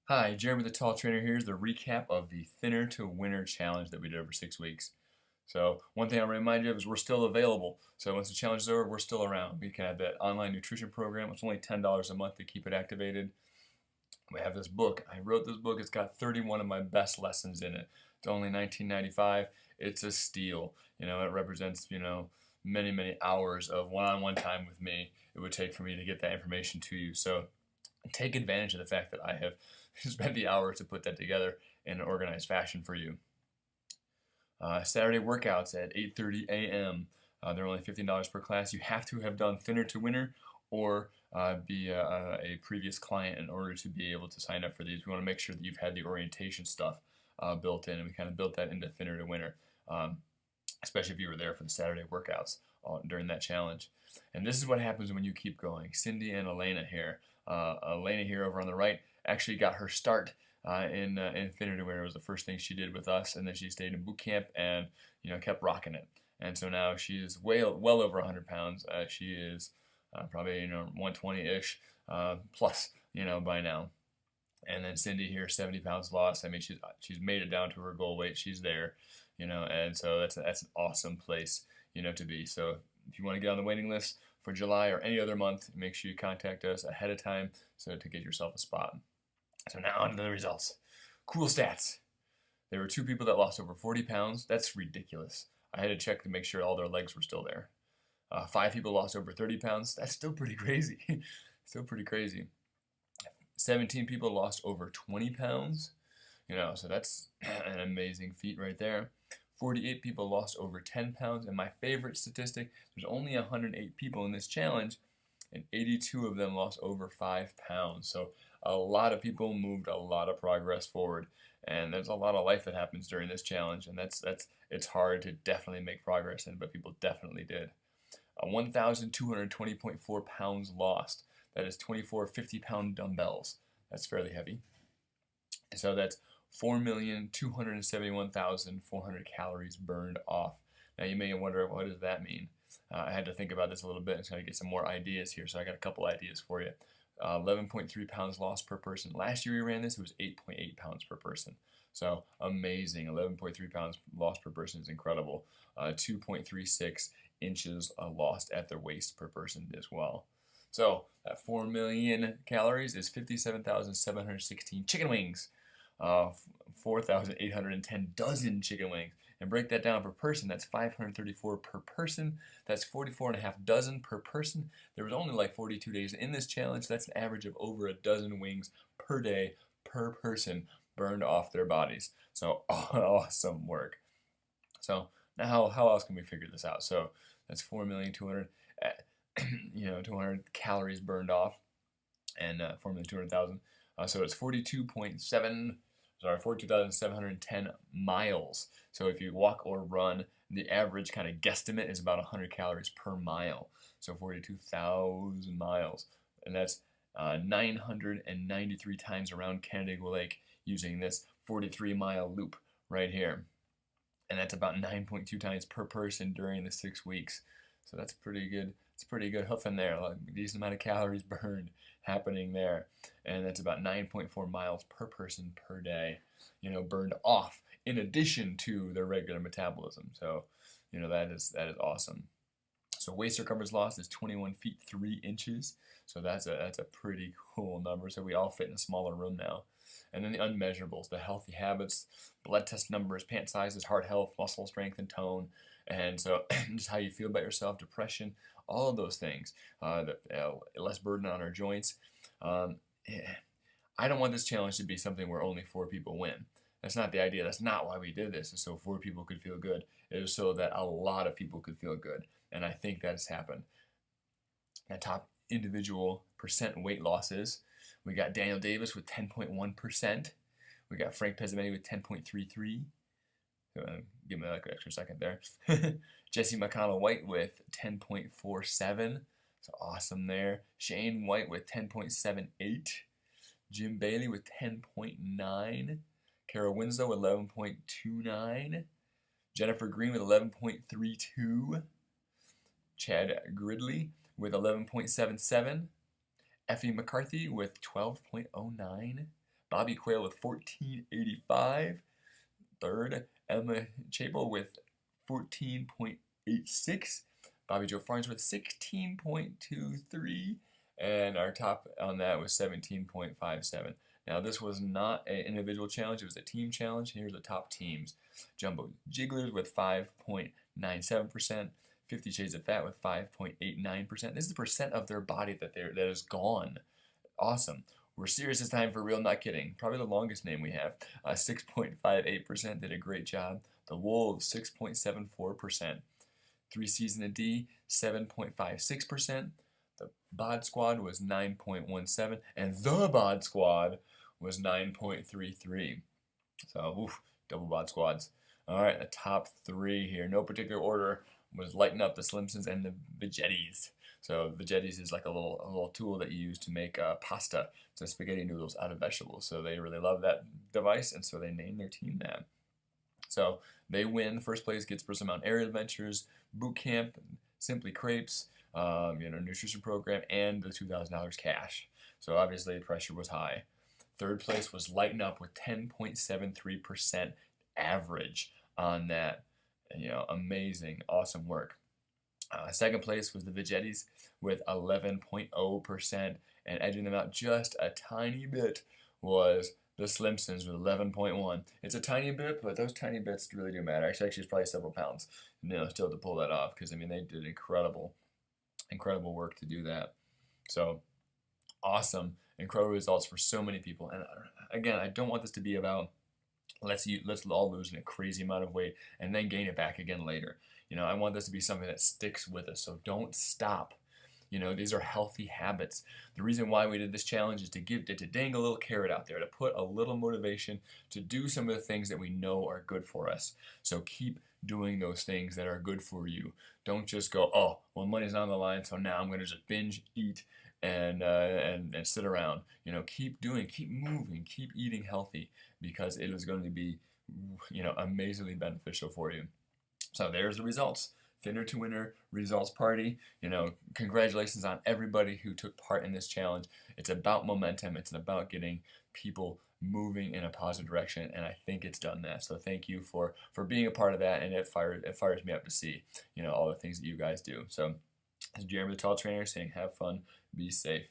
Hi, Jeremy the Tall Trainer. Here's the recap of the Thinner to Winner challenge that we did over 6 weeks. So one thing I'll remind you of is we're still available. So once the challenge is over, we're still around. We can have that online nutrition program. It's only $10 a month to keep it activated. We have this book. I wrote this book. It's got 31 of my best lessons in it. It's only $19.95. It's a steal. It represents, many, many hours of one-on-one time with me it would take for me to get that information to you. So take advantage of the fact that I have spent the hours to put that together in an organized fashion for you. Saturday workouts at 8:30 a.m. They're only $15 per class. You have to have done Thinner to Winner or be a previous client in order to be able to sign up for these. We want to make sure that you've had the orientation stuff built in, and we kind of built that into Thinner to Winner, especially if you were there for the Saturday workouts during that challenge. And this is what happens when you keep going. Cindy and Elena here. Elena here over on the right actually got her start in Thinner to Winner. It was the first thing she did with us, and then she stayed in boot camp and kept rocking it. And so now she is well over 100 pounds. She is probably 120-ish plus by now. And then Cindy here, 70 pounds lost. I mean, she's made it down to her goal weight. She's there, and so that's an awesome place to be. So if you want to get on the waiting list for July or any other month, make sure you contact us ahead of time so to get yourself a spot. So now on to the results. Cool stats. There were 2 people that lost over 40 pounds. That's ridiculous. I had to check to make sure all their legs were still there. 5 people lost over 30 pounds. That's still pretty crazy. Still pretty crazy. 17 people lost over 20 pounds. So that's an amazing feat right there. 48 people lost over 10 pounds. And my favorite statistic, there's only 108 people in this challenge, and 82 of them lost over 5 pounds. So a lot of people moved a lot of progress forward. And there's a lot of life that happens during this challenge. And it's hard to definitely make progress in, but people definitely did. 1,220.4 pounds lost. That is 24 50-pound dumbbells. That's fairly heavy. So that's 4,271,400 calories burned off. Now you may wonder, what does that mean? I had to think about this a little bit and try to get some more ideas here. So I got a couple ideas for you. 11.3 pounds lost per person. Last year we ran this, it was 8.8 pounds per person. So amazing. 11.3 pounds lost per person is incredible. 2.36 inches lost at their waist per person as well. So that 4 million calories is 57,716 chicken wings. 4,810 dozen chicken wings. And break that down per person, that's 534 per person. That's 44 and a half dozen per person. There was only like 42 days in this challenge. That's an average of over a dozen wings per day per person burned off their bodies. So awesome work. So now how else can we figure this out? So that's 4,200,000 200 calories burned off, and 4,200,000. So it's 42,710 miles. So if you walk or run, the average kind of guesstimate is about 100 calories per mile. So 42,000 miles. And that's 993 times around Canandaigua Lake using this 43-mile loop right here. And that's about 9.2 times per person during the 6 weeks. So that's pretty good. It's pretty good hoofing there. Like a decent amount of calories burned happening there. And that's about 9.4 miles per person per day, burned off in addition to their regular metabolism. So, that is awesome. So waist circumference lost is 21 feet 3 inches. So that's a pretty cool number. So we all fit in a smaller room now. And then the unmeasurables, the healthy habits, blood test numbers, pant sizes, heart health, muscle strength and tone. And so just how you feel about yourself, depression, all of those things. Less burden on our joints. I don't want this challenge to be something where only 4 people win. That's not the idea. That's not why we did this. It's so 4 people could feel good. It was so that a lot of people could feel good. And I think that has happened. Now, top individual percent weight losses. We got Daniel Davis with 10.1%. We got Frank Pezzamenti with 10.33. Give me like an extra second there. Jesse McConnell White with 10.47. So awesome there. Shane White with 10.78. Jim Bailey with 10.9. Kara Winslow with 11.29. Jennifer Green with 11.32. Chad Gridley with 11.77. Effie McCarthy with 12.09. Bobby Quayle with 1485. Third, Emma Chapel with 14.86. Bobby Joe Farnes with 16.23. And our top on that was 17.57. Now, this was not an individual challenge, it was a team challenge. Here's the top teams. Jumbo Jigglers with 5.97%. 50 Shades of Fat with 5.89%. This is the percent of their body that is gone. Awesome. We're serious this time for real, not kidding. Probably the longest name we have. 6.58% did a great job. The Wolves, 6.74%. 3 Season of D, 7.56%. The Bod Squad was 9.17%. And the Bod Squad was 9.33%. So, oof, double Bod Squads. All right, the top 3 here. No particular order was Lighten Up, the Slimsons, and the Vegettis. So Vegettis is like a little tool that you use to make pasta, so spaghetti noodles out of vegetables. So they really love that device, and so they named their team that. So they win. First place gets Bristol Mountain Aerial Adventures, Boot Camp, Simply Crepes, nutrition program, and the $2,000 cash. So obviously the pressure was high. Third place was Lighten Up with 10.73% average on that. And, amazing, awesome work. Second place was the Vegettis with 11.0%, and edging them out just a tiny bit was the Slimsons with 11.1%. It's a tiny bit, but those tiny bits really do matter. Actually, it's probably several pounds, still to pull that off, because they did incredible work to do that. So awesome, incredible results for so many people. And again, I don't want this to be about let's all lose in a crazy amount of weight and then gain it back again later. I want this to be something that sticks with us, so don't stop. These are healthy habits. The reason why we did this challenge is to dang a little carrot out there, to put a little motivation to do some of the things that we know are good for us. So keep doing those things that are good for you. Don't just go, oh, well, money's not on the line, so now I'm going to just binge eat and sit around. Keep doing, keep moving, keep eating healthy, because it is going to be, amazingly beneficial for you. So there's the results. Thinner to Winner results party. Congratulations on everybody who took part in this challenge. It's about momentum. It's about getting people moving in a positive direction, and I think it's done that. So thank you for being a part of that, and it fires me up to see all the things that you guys do. So this is Jeremy the Tall Trainer saying have fun, be safe.